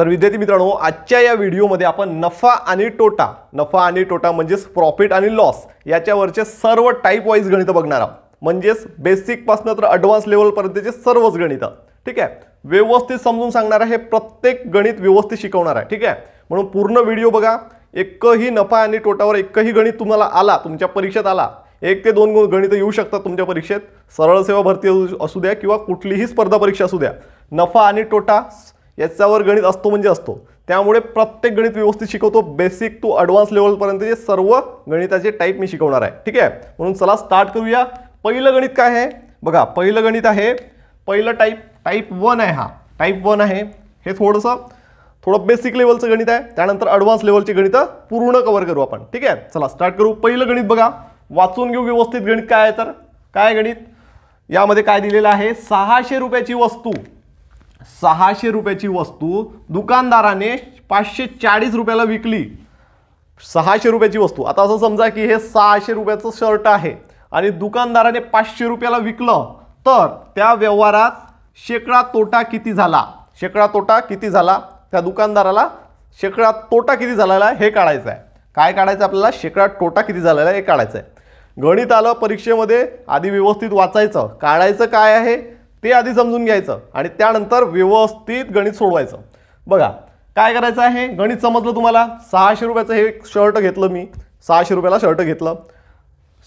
तर विद्यार्थी मित्रांनो, आजच्या या व्हिडिओमध्ये आपण नफा आणि तोटा म्हणजेच प्रॉफिट आणि लॉस याच्यावरचे सर्व टाइप वाईज गणित बघणार आहोत. म्हणजेच बेसिक पासून तर ॲडव्हान्स लेवल पर्यंतचे सर्वच गणित. ठीक आहे, व्यवस्थित समजून सांगणार आहे, प्रत्येक गणित व्यवस्थित शिकवणार आहे. ठीक आहे, म्हणून पूर्ण व्हिडिओ बघा. एकही नफा आणि तोटावर एकही गणित तुम्हाला आला, तुमच्या परीक्षेत आला, 1 ते 2 गणित येऊ शकतात तुमच्या परीक्षेत. सरळ सेवा भरती असू द्या किंवा कुठलीही स्पर्धा परीक्षा असू द्या, नफा आणि तोटा याच्यावर गणित असतो म्हणजे असतो. त्यामुळे प्रत्येक गणित व्यवस्थित शिकवतो, बेसिक टू ॲडव्हान्स लेवल पर्यंतचे सर्व गणिताचे टाइप मी शिकवणार आहे. ठीक आहे, म्हणून चला स्टार्ट करूया. पहिलं गणित काय आहे बघा. पहिलं गणित आहे, पहिलं टाइप 1 आहे. हा टाइप 1 आहे. हे थोडं बेसिक लेवलचं गणित आहे. त्यानंतर ॲडव्हान्स लेवलचे गणित पूर्ण कव्हर करू आपण. ठीक आहे, चला स्टार्ट करू. पहिलं गणित बघा, वाचून घेऊ व्यवस्थित. गणित काय आहे तर काय गणित, यामध्ये काय दिलेलं आहे, 600 रुपयाची वस्तू, 600 रुपयाची वस्तू दुकानदाराने 540 रुपयाला विकली. 600 रुपयाची वस्तू. आता असं समजा की हे 600 रुपयाचं शर्ट आहे आणि दुकानदाराने 500 रुपयाला विकलं, तर त्या व्यवहारात शेकडा तोटा किती झाला, शेकडा तोटा किती झाला, त्या दुकानदाराला शेकडा तोटा किती झालेला आहे हे काढायचं आहे. काय काढायचं आपल्याला, शेकडा तोटा किती झालेला आहे हे काढायचं आहे. गणित आलं परीक्षेमध्ये, आधी व्यवस्थित वाचायचं, काढायचं काय आहे ते आधी समजून घ्यायचं आणि त्यानंतर व्यवस्थित गणित सोडवायचं. बघा काय करायचं आहे, गणित समजलं तुम्हाला. 600 रुपयाचं हे शर्ट घेतलं मी, 600 रुपयाला शर्ट घेतलं.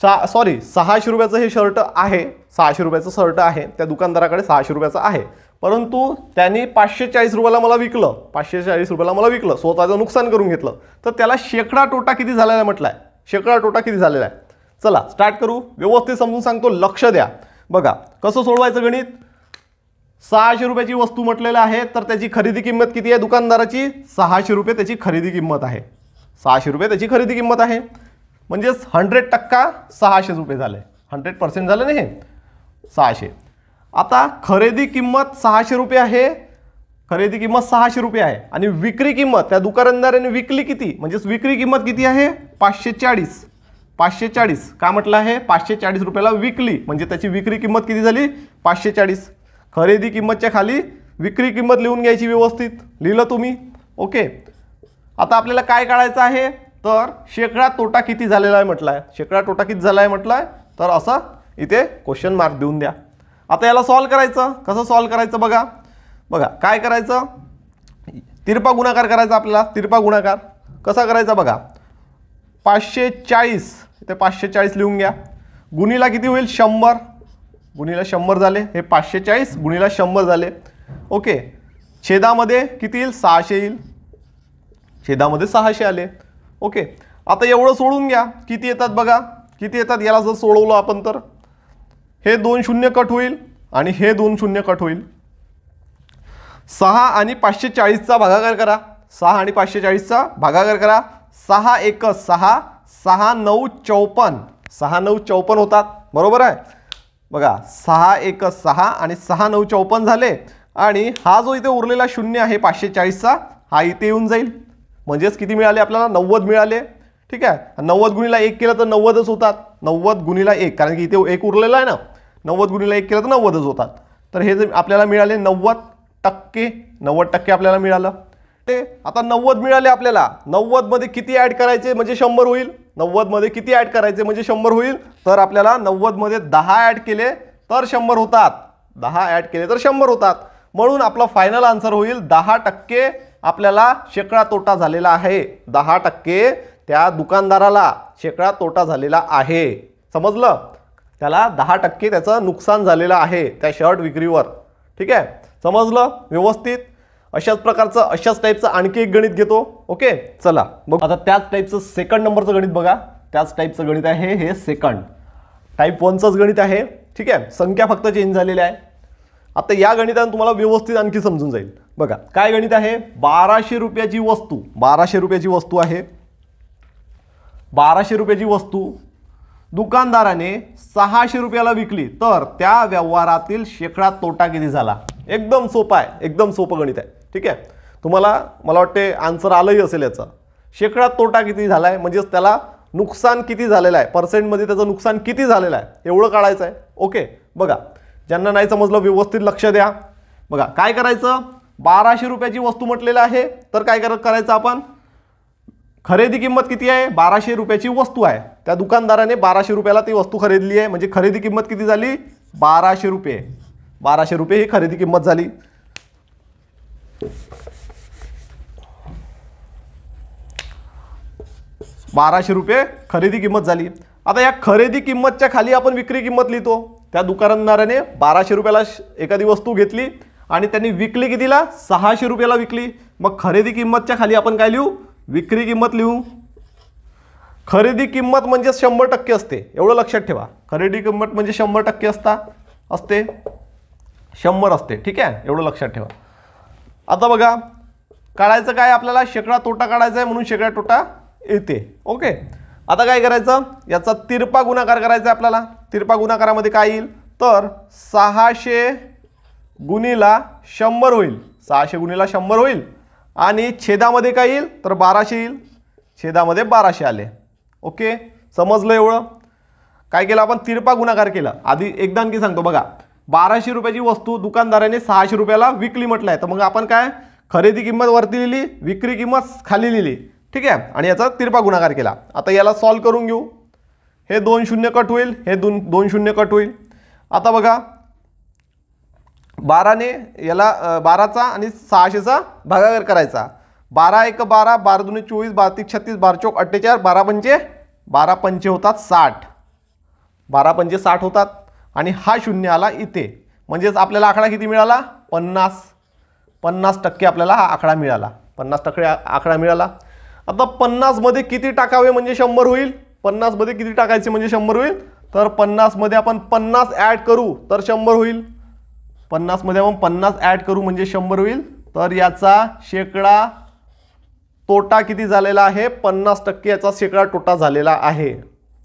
600 रुपयाचं हे शर्ट आहे, 600 रुपयाचं शर्ट आहे, त्या दुकानदाराकडे 600 रुपयाचं आहे. परंतु त्यांनी 540 रुपयाला मला विकलं, 540 रुपयाला मला विकलं, स्वतःचं नुकसान करून घेतलं. तर त्याला शेकडा तोटा किती झालेला आहे म्हटलं आहे, शेकडा तोटा किती झालेला आहे. चला स्टार्ट करू, व्यवस्थित समजून सांगतो, लक्ष द्या. बघा कसं सोडवायचं गणित. 600 रुपयाची वस्तू म्हटलेलं आहे, तर त्याची खरेदी किंमत किती आहे दुकानदाराची, 600 रुपये त्याची खरेदी किंमत आहे. 600 रुपये त्याची खरेदी किंमत आहे, म्हणजेच 100% 600 रुपये झाले, 100% झालं नाही हे 600. आता खरेदी किंमत 600 रुपये आहे, खरेदी किंमत 600 रुपये आहे आणि विक्री किंमत त्या दुकानदाराने विकली किती, म्हणजेच विक्री किंमत किती आहे 540. 540 का म्हटलं आहे, 540 रुपयाला विकली, म्हणजे त्याची विक्री किंमत किती झाली 540. खरेदी किंमतच्या खाली विक्री किंमत लिहून घ्यायची, व्यवस्थित लिहिलं तुम्ही. ओके, आता आपल्याला काय काढायचं आहे तर शेकडा तोटा किती झालेला आहे म्हटलं आहे, शेकडा तोटा किती झाला आहे म्हटलं आहे, तर असं इथे क्वेश्चन मार्क देऊन द्या. आता याला सॉल्व करायचं, कसं सॉल्व करायचं बघा. बघा काय करायचं, तिरपा गुणाकार करायचा आपल्याला. तिरपा गुणाकार कसा करायचा बघा. 540 इथे 540 लिहून घ्या, गुणीला किती होईल 100, गुणीला 100 झाले, हे 540 गुणीला 100 झाले. ओके, छेदामध्ये किती येईल 600 येईल, छेदामध्ये 600 आले. ओके, आता एवढं सोडून घ्या, किती येतात बघा, किती येतात. याला जर सोडवलं आपण तर हे 2 शून्य कट होईल आणि हे 2 शून्य कट होईल. 6 आणि 540चा भागाकार करा, 6 आणि 540चा भागाकार करा. 6 1 6, 6 9 54, 6 9 54 होतात, बरोबर आहे. बघा 6 1 6 आणि 6 9 54 झाले आणि हा जो इथे उरलेला शून्य आहे 540चा, हा इथे येऊन जाईल, म्हणजेच किती मिळाले आपल्याला 90 मिळाले. ठीक आहे, 90 गुणीला 1 केलं तर 90च होतात, 90 गुणीला 1, कारण की इथे 1 उरलेला आहे ना, 90 गुणीला 1 केलं तर 90च होतात. तर हे जे आपल्याला मिळाले 90%, 90% आपल्याला मिळालं. ते आता 90 मिळाले आपल्याला, 90 मध्ये किती ॲड करायचे म्हणजे 100 होईल, 90 मध्ये किती ॲड करायचे म्हणजे 100 होईल. तर आपल्याला 90 मध्ये 10 ॲड केले तर 100 होतात, 10 ॲड केले तर 100 होतात. म्हणून आपला फायनल आन्सर होईल 10% आपल्याला शेकडा तोटा झालेला आहे, 10% त्या दुकानदाराला शेकडा तोटा झालेला आहे. समजलं, त्याला 10% त्याचं नुकसान झालेलं आहे त्या शर्ट विक्रीवर. ठीक आहे, समजलं व्यवस्थित. अशाच प्रकारचं, अशाच टाईपचं आणखी एक गणित घेतो. ओके, चला बघ. आता त्याच टाईपचं सेकंड नंबरचं गणित बघा, त्याच टाईपचं गणित आहे हे. सेकंड टाईप 1चंच गणित आहे. ठीक आहे, संख्या फक्त चेंज झालेल्या आहे. आता या गणिताने तुम्हाला व्यवस्थित आणखी समजून जाईल. बघा काय गणित आहे, 1200 रुपयाची वस्तू, 1200 रुपयाची वस्तू आहे, 1200 रुपयाची वस्तू दुकानदाराने 600 रुपयाला विकली, तर त्या व्यवहारातील शेकडा तोटा किती झाला. एकदम सोपं आहे, एकदम सोपं गणित आहे. ठीक आहे, तुम्हाला मला वाटते आन्सर आलंही असेल याचा. शेकडा तोटा किती झाला आहे म्हणजेच त्याला नुकसान किती झालेलं आहे, पर्सेंटमध्ये त्याचं नुकसान किती झालेलं आहे एवढं काढायचं आहे. ओके, बघा ज्यांना नाही समजलं व्यवस्थित लक्ष द्या. बघा काय करायचं, 1200 रुपयाची वस्तू म्हटलेलं आहे, तर काय करायचं आपण, खरेदी किंमत किती आहे, 1200 रुपयाची वस्तू आहे, त्या दुकानदाराने 1200 रुपयाला ती वस्तू खरेदली आहे, म्हणजे खरेदी किंमत किती झाली, 1200 रुपये. 1200 रुपये ही खरेदी किंमत झाली. ₹1200 खरेदी किंमत झाली. आता या खरेदी किंमतच्या खाली आपण विक्री किंमत लिहितो. त्या दुकानदाराने 1200 रुपयाला एखादी वस्तू घेतली आणि त्यांनी विकली कितीला, 600 रुपयाला विकली. मग खरेदी किंमतच्या खाली आपण काय लिहू, विक्री किंमत लिहू. खरेदी किंमत म्हणजे 100% असते, एवढं लक्षात ठेवा. खरेदी किंमत म्हणजे 100% असते, 100 असते. ठीक आहे, एवढं लक्षात ठेवा. आता बघा काढायचं काय आपल्याला, शेकडा तोटा काढायचा आहे, म्हणून शेकडा तोटा येते. ओके, आता काय करायचं, याचा तिरपा गुणाकार करायचा आहे आपल्याला. तिरपा गुणाकारामध्ये काय येईल, तर 600 गुणिला 100 होईल, 600 गुणिला 100 होईल. आणि छेदामध्ये काय येईल, तर 1200 येईल. छेदामध्ये 1200 आले. ओके, समजलं एवढं. काय केलं आपण, तिरपा गुणाकार केला. आधी एकदा आणखी सांगतो बघा, 1200 रुपयाची वस्तू दुकानदाराने 600 रुपयाला विकली म्हटलं आहे, तर मग आपण काय, खरेदी किंमत वरती लिहिली, विक्री किंमत खाली लिहिली. ठीक आहे, आणि याचा तिरपा गुणाकार केला. आता याला सॉल्व करून घेऊ. हे 2 शून्य कट होईल, हे 2 शून्य कट होईल. आता बघा 12ने याला 12चा आणि 600चा भागाकार करायचा. 12 1 12, 12 2 24, 12 3 36, 12 4 48, 12 पंचे होतात 60. 12 पंचे 60 होतात. आणि हा शून्य आला इथे, म्हणजेच आपल्याला आकडा किती मिळाला, 50% आपल्याला हा आकडा मिळाला. 50% आकडा मिळाला. आता 50 मध्ये किती टाकावे म्हणजे 100 होईल, 50 मध्ये किती टाकायचे म्हणजे 100 होईल, तर 50 मध्ये आपण 50 ॲड करू तर 100 होईल. 50 मध्ये आपण 50 ॲड करू म्हणजे 100 होईल. तर याचा शेकडा तोटा किती झालेला आहे, 50% याचा शेकडा तोटा झालेला आहे.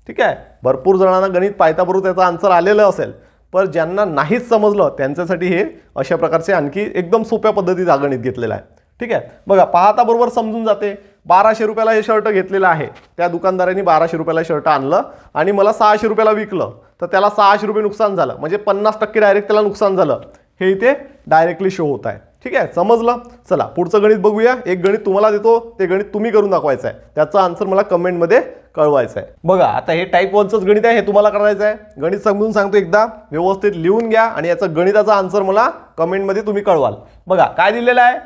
ठीक आहे, भरपूर जणांना गणित पाहताबरोबर त्याचा आन्सर आलेलं असेल, पण ज्यांना नाहीच समजलं त्यांच्यासाठी हे अशा प्रकारचे आणखी एकदम सोप्या पद्धतीचा गणित घेतलेला आहे. ठीक आहे, बघा पाहता बरोबर समजून जाते. 1200 रुपयाला हे शर्ट घेतलेलं आहे, त्या दुकानदाराने 1200 रुपयाला शर्ट आणलं आणि मला 600 रुपयाला विकलं, तर त्याला 600 रुपये नुकसान झालं, म्हणजे 50% डायरेक्ट त्याला नुकसान झालं. हे इथे डायरेक्टली शो होत आहे. ठीक आहे, समजलं. चला पुढचं गणित बघूया. एक गणित तुम्हाला देतो, ते गणित तुम्ही करून दाखवायचं आहे, त्याचा आन्सर मला कमेंटमध्ये कळवायचं आहे. बघा आता हे टाईप 1चंच गणित आहे, हे तुम्हाला करायचं आहे. गणित समजून सांगतो, एकदा व्यवस्थित लिहून घ्या आणि याचा गणिताचा आन्सर मला कमेंटमध्ये तुम्ही कळवाल. बघा काय दिलेलं आहे,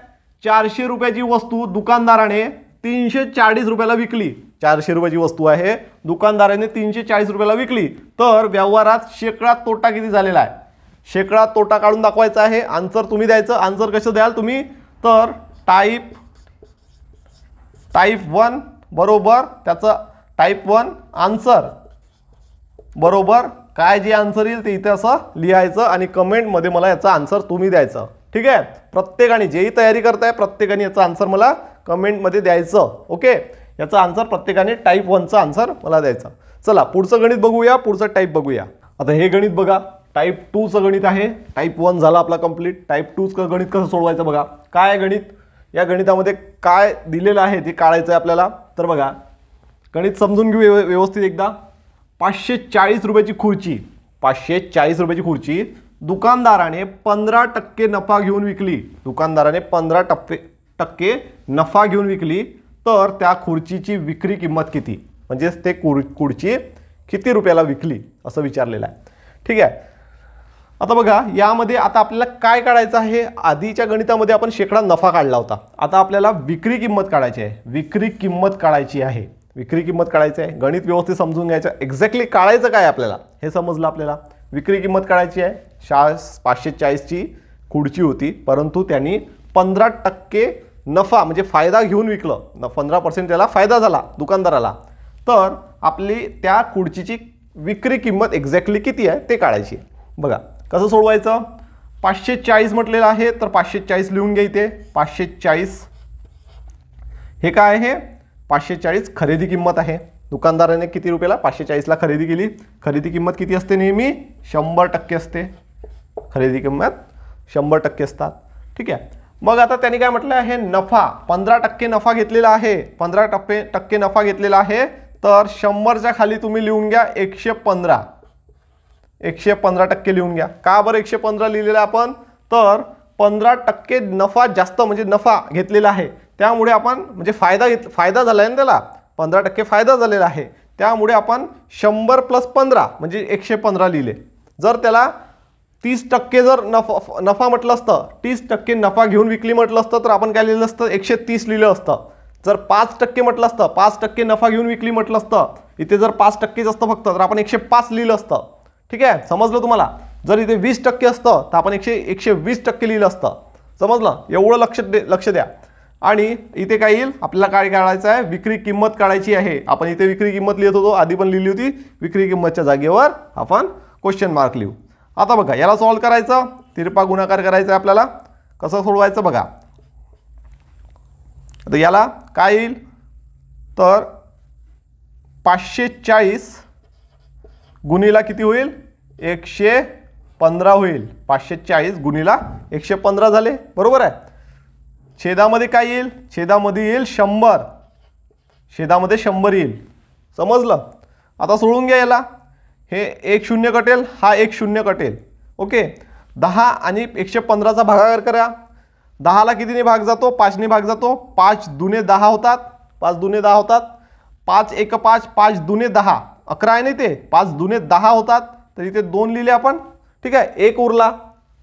400 रुपयाची वस्तू दुकानदाराने 340 रुपयाला विकली. 400 रुपयाची वस्तू आहे, दुकानदाराने 340 रुपयाला विकली, तर व्यवहारात शेकडा तोटा किती झालेला आहे, शेकडा तोटा काढून दाखवायचा आहे. आन्सर तुम्ही द्यायचं. आन्सर कसं द्याल तुम्ही, तर टाईप 1 बरोबर त्याचं टाईप 1 आन्सर बरोबर काय जे आन्सर येईल ते इथे असं लिहायचं आणि कमेंटमध्ये मला याचा आन्सर तुम्ही द्यायचं. ठीक आहे, प्रत्येकाने जेही तयारी करताय प्रत्येकाने याचा आन्सर मला कमेंटमध्ये द्यायचं. ओके, याचा आन्सर प्रत्येकाने टाईप 1चा आन्सर मला द्यायचा. चला पुढचं गणित बघूया, पुढचं टाईप बघूया. आता हे गणित बघा, टाईप 2चं गणित आहे. टाईप 1 झाला आपला कंप्लीट. टाईप 2चं गणित कसं सोडवायचं बघा. काय गणित, या गणितामध्ये काय दिलेलं आहे ते काढायचं आहे आपल्याला. तर बघा गणित समजून घेऊ व्यवस्थित एकदा. 540 रुपयाची खुर्ची, 540 रुपयाची खुर्ची दुकानदाराने 15% नफा घेऊन विकली. दुकानदाराने 15% नफा घेऊन विकली, तर त्या खुर्चीची विक्री किंमत किती, म्हणजेच ते खुर्ची किती रुपयाला विकली असं विचारलेलं आहे. ठीक आहे, आता बघा यामध्ये आता आपल्याला काय काढायचं आहे. आधीच्या गणितामध्ये आपण शेकडा नफा काढला होता, आता आपल्याला विक्री किंमत काढायची आहे. विक्री किंमत काढायची आहे, विक्री किंमत काढायची आहे. गणित व्यवस्थित समजून घ्यायचं. एक्झॅक्टली काढायचं काय आपल्याला हे समजलं आपल्याला. विक्री किंमत काढायची आहे. 540ची खुर्ची होती, परंतु त्यांनी 15% नफा म्हणजे फायदा घेऊन विकलं. 15% त्याला फायदा झाला दुकानदाराला, तर आपली त्या खुर्चीची विक्री किंमत एक्झॅक्टली किती आहे ते काढायची. बघा कसं सोडवायचं. 540 म्हटलेलं आहे, तर 540 लिहून घ्या इथे. 540 हे काय आहे, 540 खरेदी किंमत आहे. दुकानदाराने किती रुपयाला, 540ला खरेदी केली. खरेदी किंमत किती असते, नेहमी 100% असते. खरेदी किंमत 100% असतात. ठीक आहे, मग आता त्यांनी काय म्हटलं आहे, नफा 15% नफा घेतलेला आहे. 15% नफा घेतलेला आहे, तर 100च्या खाली तुम्ही लिहून घ्या 115% लिहून घ्या. का बरं 115 लिहिलेलं आपण, तर 15% नफा जास्त म्हणजे नफा घेतलेला आहे, त्यामुळे आपण म्हणजे फायदा झाला आहे ना त्याला, 15% फायदा झालेला आहे, त्यामुळे आपण 100 + 15 म्हणजे 115 लिहिले. जर त्याला 30% जर नफा म्हटलं असतं, 30% नफा घेऊन विकली म्हटलं असतं तर आपण काय लिहिलं असतं, 130 लिहिलं असतं. जर 5% म्हटलं असतं, 5% नफा घेऊन विकली म्हटलं असतं, इथे जर 5% असतं फक्त तर आपण 105 लिहिलं असतं. ठीक आहे, समजलं तुम्हाला. जर इथे 20% असतं तर आपण 120% लिहिलं असतं. समजलं, एवढं लक्ष द्या. आणि इथे काय येईल, आपल्याला काय काढायचं आहे, विक्री किंमत काढायची आहे. आपण इथे विक्री किंमत लिहित होतो, आधी पण लिहिली होती. विक्री किंमतच्या जागेवर आपण क्वेश्चन मार्क लिहू. आता बघा, याला सॉल्व करायचं, तिरपा गुणाकार करायचा आहे आपल्याला. कसं सोडवायचं बघा. आता याला काय येईल तर 540 गुणिला किती होईल, 115 होईल. 540 गुणिला 115 झाले, बरोबर आहे. छेदामध्ये काय येईल, छेदामध्ये येईल 100, छेदामध्ये 100 येईल. समजलं. आता सोडून घ्या याला. हे 1 0 कटेल, हा 1 0 कटेल. ओके, 10 आणि 115चा भागाकार करा. 10ला कितीने भाग जातो, 5ने भाग जातो. 5 दुने 10 होतात, 5 दुने 10 होतात. 5 1 5, 5 दुने 10, 11 आहे नाही ते, 5 दुने 10 होतात. तर इथे 2 लिहिले आपण. ठीक आहे, 1 उरला.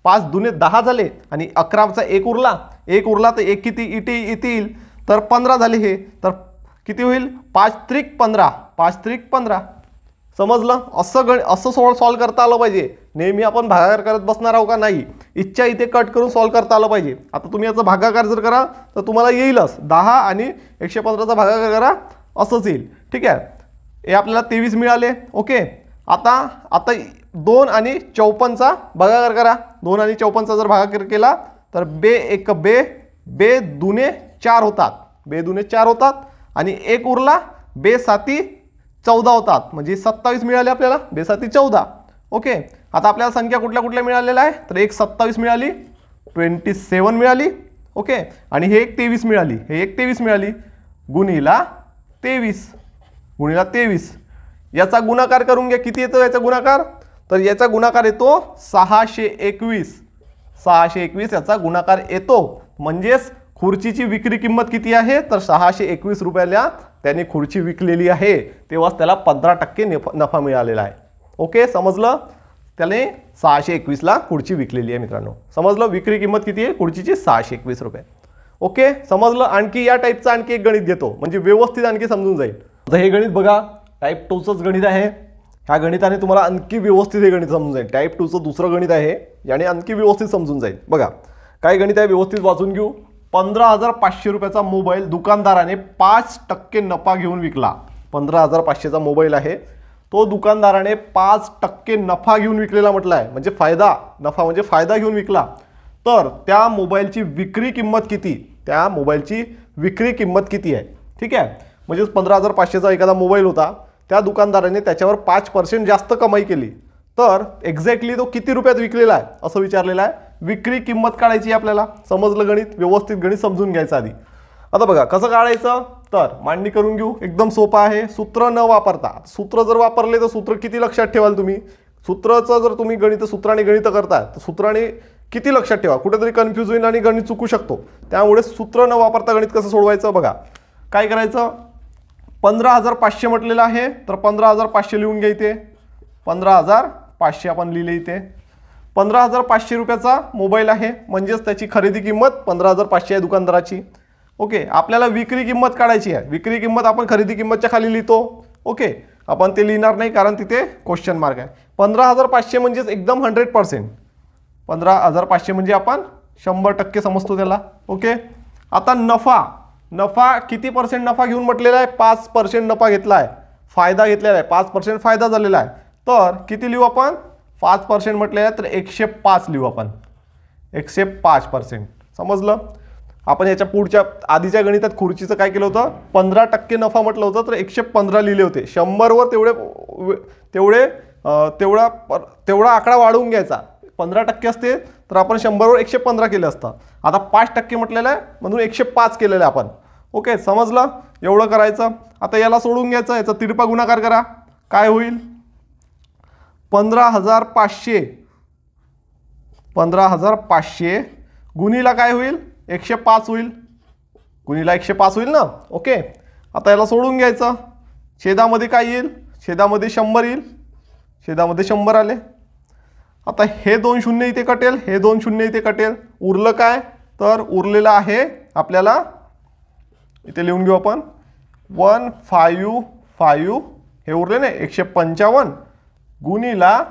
5 दुने 10 झाले आणि 11चा 1 उरला. 1 उरला तर 1 किती येतील तर 15 झाले. हे तर किती होईल, 5 त्रिक 15, 5 त्रिक 15. समजलं. असं सॉल्व करता आलं पाहिजे. नेहमी आपण भागाकार करत बसणार आहोत का, नाही. इच्छा इथे कट करून सॉल्व करता आलं पाहिजे. आता तुम्ही याचा भागाकार जर करा तर तुम्हाला येईलच, 10 आणि 115चा भागाकार करा असंच येईल. ठीक आहे, हे आपल्याला 23 मिळाले. ओके, आता 2 आणि 54चा भागाकार करा. 2 आणि 54चा जर भागाकार केला तर बे 1 बे दुने 4 होतात, बे दुने 4 होतात. आणि 1 उरला, बे 7 14 होतात, म्हणजे 27 मिळाले आपल्याला, बे 7 14. ओके, आता आपल्याला संख्या कुठल्या मिळालेल्या आहे तर एक 27 मिळाली, 27 मिळाली. ओके, आणि हे एक 23 मिळाली, हे एक 23 मिळाली. गुणिला 23 याचा गुणाकार करून घ्या. किती येतो याचा गुणाकार, तर याचा गुणाकार येतो 621. 621 याचा गुणाकार येतो. म्हणजेच खुर्चीची विक्री किंमत किती आहे तर 621 रुपयाला त्याने खुर्ची विकलेली आहे, तेव्हाच त्याला 15% नफा मिळालेला आहे. ओके, समजलं. त्याने 621ला खुर्ची विकलेली आहे मित्रांनो. समजलं, विक्री किंमत किती आहे खुर्चीची, 621 रुपये. ओके, समजलं. आणखी या टाईपचं आणखी एक गणित घेतो म्हणजे व्यवस्थित आणखी समजून जाईल. आता हे गणित बघा, टाईप 2चंच गणित आहे. ह्या गणिताने तुम्हाला आणखी व्यवस्थित हे गणित समजून जाईल. टाईप 2चं दुसरं गणित आहे, याने आणखी व्यवस्थित समजून जाईल. बघा काय गणित आहे, व्यवस्थित वाचून घेऊ. 15,500 रुपयाचा मोबाईल दुकानदाराने 5% नफा घेऊन विकला. 15,500चा मोबाईल आहे, तो दुकानदाराने 5% नफा घेऊन विकलेला म्हटलं आहे, म्हणजे नफा म्हणजे फायदा घेऊन विकला. तर त्या मोबाईलची विक्री किंमत किती, त्या मोबाईलची विक्री किंमत किती आहे. ठीक आहे, म्हणजे 15,500चा एखादा मोबाईल होता, त्या दुकानदाराने त्याच्यावर 5% जास्त कमाई केली. तर एक्झॅक्टली तो किती रुपयात विकलेला आहे असं विचारलेलं आहे. विक्री किंमत काढायची आपल्याला. समजलं गणित, व्यवस्थित गणित समजून घ्यायचं आधी. आता बघा कसं काढायचं, तर मांडणी करून घेऊ. एकदम सोपं आहे, सूत्र न वापरता. सूत्र जर वापरले तर सूत्र किती लक्षात ठेवाल तुम्ही. सूत्राचं जर तुम्ही सूत्राने गणित करता तर सूत्राने किती लक्षात ठेवा, कुठेतरी कन्फ्यूज होईल आणि गणित चुकू शकतो. त्यामुळे सूत्र न वापरता गणित कसं सोडवायचं बघा. काय करायचं, 15,500 म्हटलेलं आहे तर 15,500 लिहून घ्या. इथे 15,500 आपण लिहिले. इथे 15,500 रुपयाचा मोबाईल आहे, म्हणजेच त्याची खरेदी किंमत 15,500 आहे दुकानदाराची. ओके, आपल्याला विक्री किंमत काढायची आहे. विक्री किंमत आपण खरेदी किंमतच्या खाली लिहितो. ओके, आपण ते लिहिणार नाही कारण तिथे क्वेश्चन मार्क आहे. 15,500 म्हणजेच एकदम 100%. 15,500 म्हणजे आपण 100% समजतो त्याला. ओके, आता नफा किती % नफा घेऊन म्हटलेला आहे, 5% नफा घेतला आहे, फायदा घेतलेला आहे, 5% फायदा झालेला आहे. तर किती लिहू आपण, 5% म्हटलेलं आहे तर 105 लिहू आपण, 105%. समजलं. आपण याच्या पुढच्या आधीच्या गणितात खुर्चीचं काय केलं होतं, 15% नफा म्हटलं होतं तर 115 लिहिले होते. 100वर तेवढा आकडा वाढवून घ्यायचा. 15% असते तर आपण 100वर 115 केलं असतं. आता 5% म्हटलेलं आहे म्हणून 105 केलेलं आहे आपण. ओके, समजलं. एवढं करायचं. आता याला सोडून घ्यायचं, याचा तिरपा गुणाकार करा. काय होईल, 15,500 गुणीला काय होईल 105 होईल, गुणीला 105 होईल ना. ओके, आता याला सोडून घ्यायचं. छेदामध्ये काय येईल, छेदामध्ये 100 येईल, छेदामध्ये 100 आले. आता हे 2 शून्य इथे कटेल, हे 2 शून्य इथे कटेल. उरलं काय, तर उरलेलं आहे आपल्याला इथे लिहून घेऊ आपण 155 हे उरले ना 155 गुणीला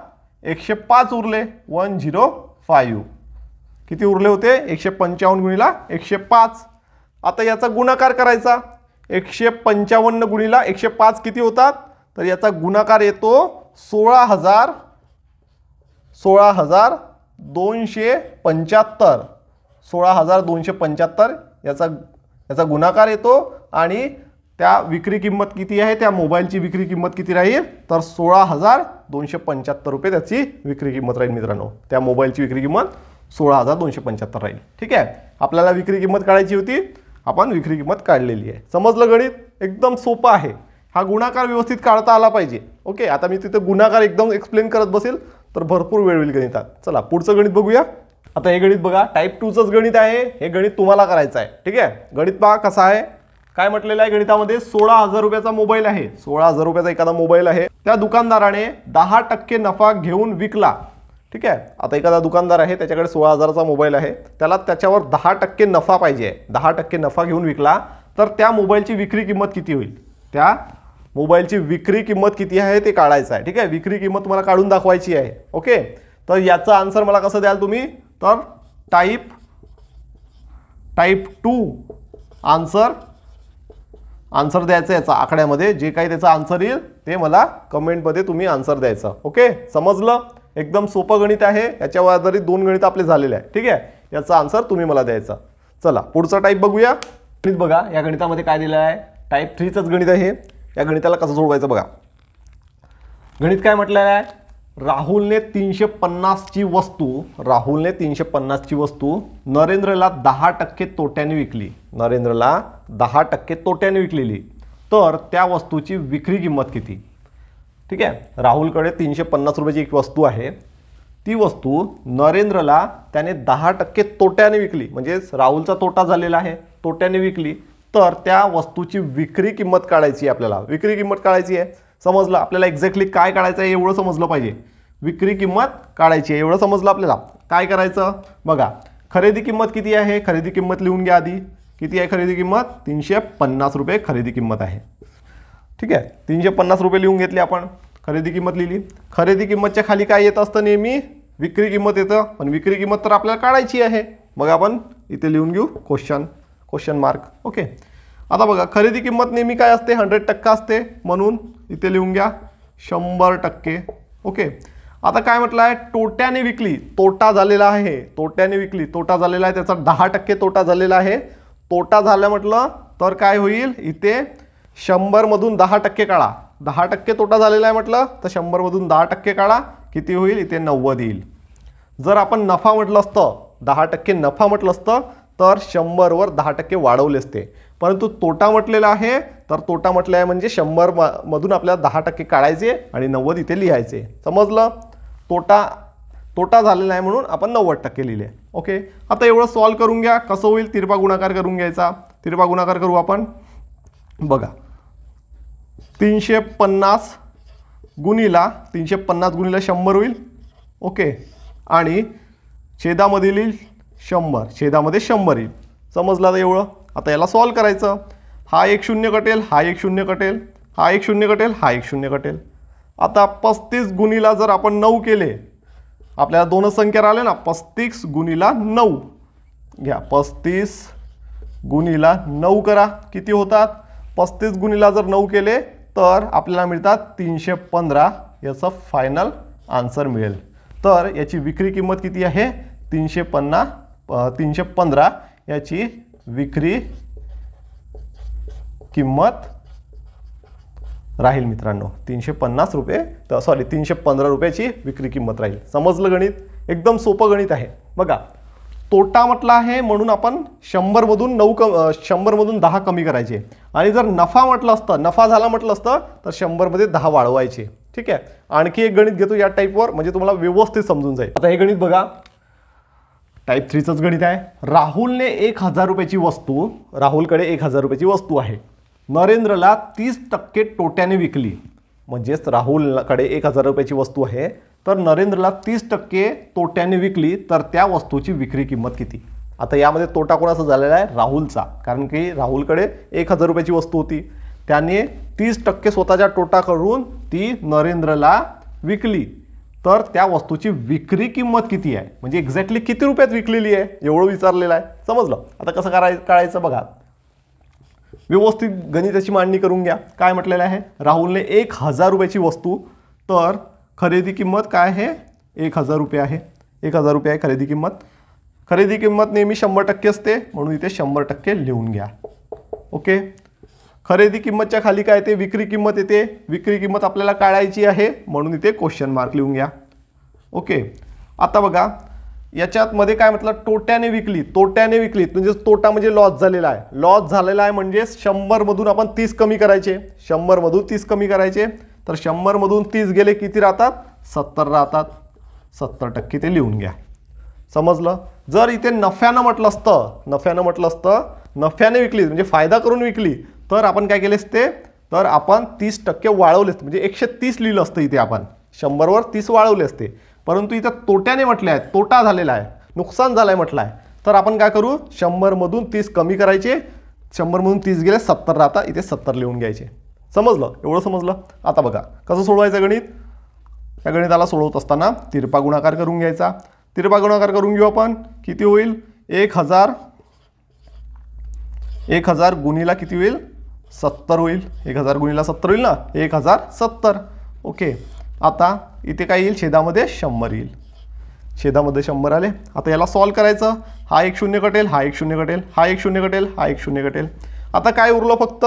105 उरले 105. किती उरले होते 155 गुणीला 105. आता याचा गुणाकार करायचा. 155 गुणीला 105 किती होतात, तर याचा गुणाकार येतो 16,275. 16,275 याचा गुणाकार येतो. आणि त्या विक्री किंमत किती आहे, त्या मोबाईलची विक्री किंमत किती राहील, तर 16,275 रुपये त्याची विक्री किंमत राहील मित्रांनो. त्या मोबाईलची विक्री किंमत 16,275 राहील. ठीक आहे, आपल्याला विक्री किंमत काढायची होती, आपण विक्री किंमत काढलेली आहे. समजलं गणित, एकदम सोपं आहे. हा गुणाकार व्यवस्थित काढता आला पाहिजे. ओके, आता मी तिथे गुणाकार एकदम एक्सप्लेन करत बसेल तर भरपूर वेळ होईल गणितात. चला पुढचं गणित बघूया. आता हे गणित बघा, टाईप 2चंच गणित आहे. हे गणित तुम्हाला करायचं आहे. ठीक आहे, गणित पहा कसं आहे. काय म्हटलेलं आहे गणितामध्ये, 16,000 रुपयाचा मोबाईल आहे, 16,000 रुपयाचा एखादा मोबाईल आहे. त्या दुकानदाराने 10% नफा घेऊन विकला. ठीक आहे, आता एखादा दुकानदार आहे, त्याच्याकडे 16,000चा मोबाईल आहे, त्याला त्याच्यावर 10% नफा पाहिजे, 10% नफा घेऊन विकला, तर त्या मोबाईलची विक्री किंमत किती होईल, त्या मोबाईलची विक्री किंमत किती आहे ते काढायचं आहे. ठीक आहे, विक्री किंमत तुम्हाला काढून दाखवायची आहे. ओके, तर याचं आन्सर मला कसं द्याल तुम्ही, तर टाईप 2 आन्सर द्यायचं. याचा आकड्यामध्ये जे काही त्याचा आन्सर येईल ते मला कमेंटमध्ये तुम्ही आन्सर द्यायचं. ओके, समजलं, एकदम सोपं गणित आहे. याच्यावर आधारित 2 गणित आपले झालेले आहे. ठीक आहे, याचा आन्सर तुम्ही मला द्यायचा. चला पुढचा टाईप बघूया. गणित बघा, या गणितामध्ये काय दिलं आहे, टाईप 3चंच गणित आहे. या गणिताला कसं सोडवायचं बघा. गणित काय म्हटलेलं आहे, राहुलने 350ची वस्तू नरेंद्रला 10% तोट्याने विकली. नरेंद्रला 10% तोट्याने विकलेली, तर त्या वस्तूची विक्री किंमत किती. ठीक आहे, राहुलकडे 350 रुपयाची एक वस्तू आहे. ती वस्तू नरेंद्रला त्याने 10% तोट्याने विकली, म्हणजे राहुलचा तोटा झालेला आहे, तोट्याने विकली, तर त्या वस्तूची विक्री किंमत काढायची आहे आपल्याला. विक्री किंमत काढायची आहे. समजलं, आपल्याला एक्झॅक्टली काय काढायचं आहे एवढं समजलं पाहिजे. विक्री किंमत काढायची आहे एवढं समजलं आपल्याला. काय करायचं बघा, खरेदी किंमत किती आहे, खरेदी किंमत लिहून घ्या आधी. किती आहे खरेदी किंमत, 350 रुपये खरेदी किंमत आहे. ठीक आहे, 350 रुपये लिहून घेतले आपण, खरेदी किंमत लिहिली. खरेदी किंमतच्या खाली काय येत असतं, नेहमी विक्री किंमत येतं, पण विक्री किंमत तर आपल्याला काढायची आहे. मग आपण इथे लिहून घेऊ क्वेश्चन मार्क. ओके, आता बघा, खरेदी किंमत नेहमी काय असते, 100% असते, म्हणून इथे लिहून घ्या 100%. ओके, आता काय म्हटलं आहे, तोट्याने विकली, तोटा झालेला आहे, तोट्याने विकली, तोटा झालेला आहे, त्याचा 10% तोटा झालेला आहे. तोटा झाला म्हटलं तर काय होईल, इथे 100 मधून 10% काढा. 10% तोटा झालेला आहे म्हटलं तर 100 मधून 10% काढा, किती होईल, इथे 90 येईल. जर आपण नफा म्हटलं असतं, 10% नफा म्हटलं असतं तर 100 वर 10% वाढवले असते. परंतु तोटा म्हटलेला आहे, तर तोटा म्हटलं आहे म्हणजे 100 मधून आपल्याला 10% काढायचे आणि 90 इथे लिहायचे. समजलं, तोटा झालेला आहे म्हणून आपण 90% लिहिले. ओके, आता एवढं सॉल्व करून घ्या. कसं होईल, तिरपा गुणाकार करून घ्यायचा. तिरपा गुणाकार करू आपण. बघा, 350 गुणीला 100 होईल. ओके, आणि छेदामधील 100, छेदामध्ये 100 येईल. समजलं आता एवढं. आता याला सॉल्व करायचं. हा एक शून्य कटेल, हा एक शून्य कटेल, हा एक शून्य कटेल, हा एक शून्य कटेल. आता 35 गुणीला जर आपण 9 केले, आपल्याला दोनच संख्या राहिल्या ना, 35 गुणीला 9 घ्या. 35 गुणीला 9 करा, किती होतात, 35 गुणीला जर 9 केले तर आपल्याला मिळतात 315. याचा फायनल आन्सर मिळेल. तर याची विक्री किंमत किती आहे, 315 याची विक्री किंमत राहील मित्रांनो. 350 रुपये, सॉरी 315 रुपयाची विक्री किंमत राहील. समजलं गणित, एकदम सोपं गणित आहे. बघा, तोटा म्हटला आहे म्हणून आपण 100 मधून 10 कमी करायचे, आणि जर नफा म्हटलं असतं, नफा झाला म्हटलं असतं तर 100 मध्ये 10 वाढवायचे. ठीक आहे, आणखी एक गणित घेतो या टाईपवर, म्हणजे तुम्हाला व्यवस्थित समजून जाईल. आता हे गणित बघा, टाईप 3चंच गणित आहे. राहुलने 1000 रुपयाची वस्तू, राहुलकडे 1000 रुपयाची वस्तू आहे, नरेंद्रला 30% तोट्याने विकली. म्हणजेच राहुलकडे 1000 रुपयाची वस्तू आहे, तर नरेंद्रला 30% तोट्याने विकली, तर त्या वस्तूची विक्री किंमत किती? आता यामध्ये तोटा कोणाचा झालेला आहे? राहुलचा. कारण की राहुलकडे 1000 रुपयाची वस्तू होती, त्याने 30% स्वतःचा तोटा करून ती नरेंद्रला विकली, तर त्या वस्तूची विक्री किंमत किती आहे? म्हणजे एक्झॅक्टली किती रुपयात विकलेली आहे एवढं विचारलेलं आहे. समजलं? आता कसं काढायचं बघा. व्यवस्थित गणिताची मांडणी करून घ्या. काय म्हटलेलं आहे? राहुलने 1000 रुपयाची वस्तू, तर खरेदी किंमत काय आहे? 1000 रुपये आहे. 1000 रुपये आहे खरेदी किंमत. खरेदी किंमत नेहमी 100% असते, म्हणून इथे 100% लिहून घ्या. ओके. खरेदी किंमतच्या खाली काय येते? विक्री किंमत येते. विक्री किंमत आपल्याला काढायची आहे, म्हणून इथे क्वेश्चन मार्क लिहून घ्या. ओके. आता बघा याच्यात मध्ये काय म्हटलं? तोट्याने विकली. तोट्याने विकली म्हणजे तोटा म्हणजे लॉस झालेला आहे. लॉस झालेला आहे म्हणजे 100 मधून आपण 30 कमी करायचे. 100 मधून 30 कमी करायचे, तर 100 मधून 30 गेले किती राहतात? 70 राहतात. 70% ते लिहून घ्या. समजलं? जर इथे नफ्यानं म्हटलं असतं, नफ्याने विकली म्हणजे फायदा करून विकली, तर आपण काय केले असते? तर आपण 30% वाढवले असते, म्हणजे 130 लिहिलं असतं इथे आपण. 100 वर 30 वाढवले असते. परंतु इथे तोट्याने म्हटले आहे, तोटा झालेला आहे, नुकसान झालं आहे म्हटलं आहे, तर आपण काय करू? 100 मधून 30 कमी करायचे. 100 मधून 30 गेले 70 राहता, इथे 70 लिहून घ्यायचे. समजलं? एवढं समजलं? आता बघा कसं सोडवायचं गणित. या गणिताला सोडवत असताना तिरपा गुणाकार करून घ्यायचा. तिरपा गुणाकार करून घेऊ आपण. किती होईल? 1000 गुणिला किती होईल? 70 होईल. 1000 गुणिला 70 होईल ना? 1070. ओके. आता इथे काय येईल? छेदामध्ये 100 येईल. छेदामध्ये 100 आले. आता याला सॉल्व करायचं. हा एक शून्य कटेल, हा एक शून्य कटेल, हा एक शून्य कटेल, हा एक शून्य कटेल. आता काय उरलं? फक्त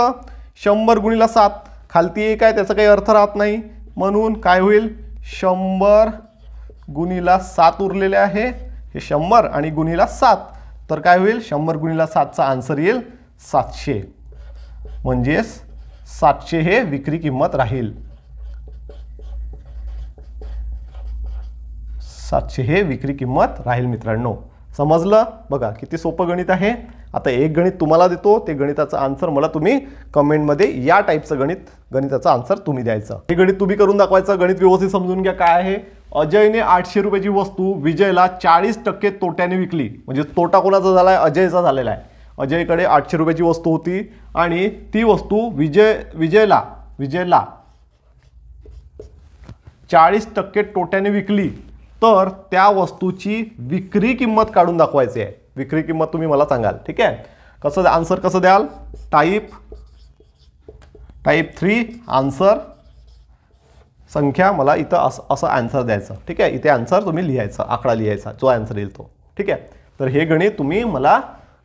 100 गुणिला 7. खालती एक आहे, त्याचा काही अर्थ राहत नाही, म्हणून काय होईल? 100 गुणिला 7 उरलेले आहे. हे 100 आणि गुणिला 7, तर काय होईल? 100 गुणिला 7चा आन्सर येईल 700. म्हणजेच 700 हे विक्री किंमत राहील. 700 हे विक्री किंमत राहील मित्रांनो. समजलं? बघा किती सोपं गणित आहे. आता एक गणित तुम्हाला देतो, ते गणिताचं आन्सर मला तुम्ही कमेंटमध्ये या टाईपचं गणिताचं आन्सर तुम्ही द्यायचं. हे गणित तुम्ही करून दाखवायचं. गणित व्यवस्थित समजून घ्या. काय आहे? अजयने 800 रुपयाची वस्तू विजयला 40% तोट्याने विकली. म्हणजे तोटा कोणाचा झाला आहे? अजयचा झालेला आहे. अजयकडे 800 रुपयाची वस्तू होती आणि ती वस्तू विजयला 40% तोट्याने विकली, तर त्या वस्तूची विक्री किंमत काढून दाखवायची आहे. विक्री किंमत तुम्ही मला सांगाल. ठीक आहे? कसं आन्सर कसं द्याल? टाईप 3 आन्सर संख्या मला इथं असं आन्सर द्यायचं. ठीक आहे? इथे आन्सर तुम्ही लिहायचा, आकडा लिहायचा, जो आन्सर येईल तो. ठीक आहे? तर हे गणित तुम्ही मला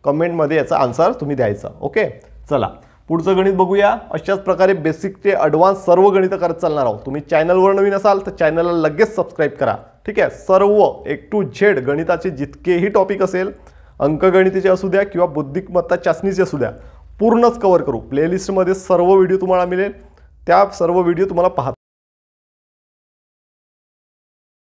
कमेंटमध्ये याचा आन्सर तुम्ही द्यायचा. ओके. चला पुढचं गणित बघूया. अशाच प्रकारे बेसिक ते ॲडव्हान्स सर्व गणित करत चालणार आहोत. तुम्ही चॅनलवर नवीन असाल तर चॅनलला लगेच सबस्क्राईब करा. ठीक आहे? सर्व A to Z गणिताचे जितकेही टॉपिक असेल, अंकगणिताचे असू द्या किंवा बुद्धिमत्ता चाचणीचे असू द्या, पूर्णच कव्हर करू. प्लेलिस्टमध्ये सर्व व्हिडिओ तुम्हाला मिळेल. त्या सर्व व्हिडिओ तुम्हाला पाहता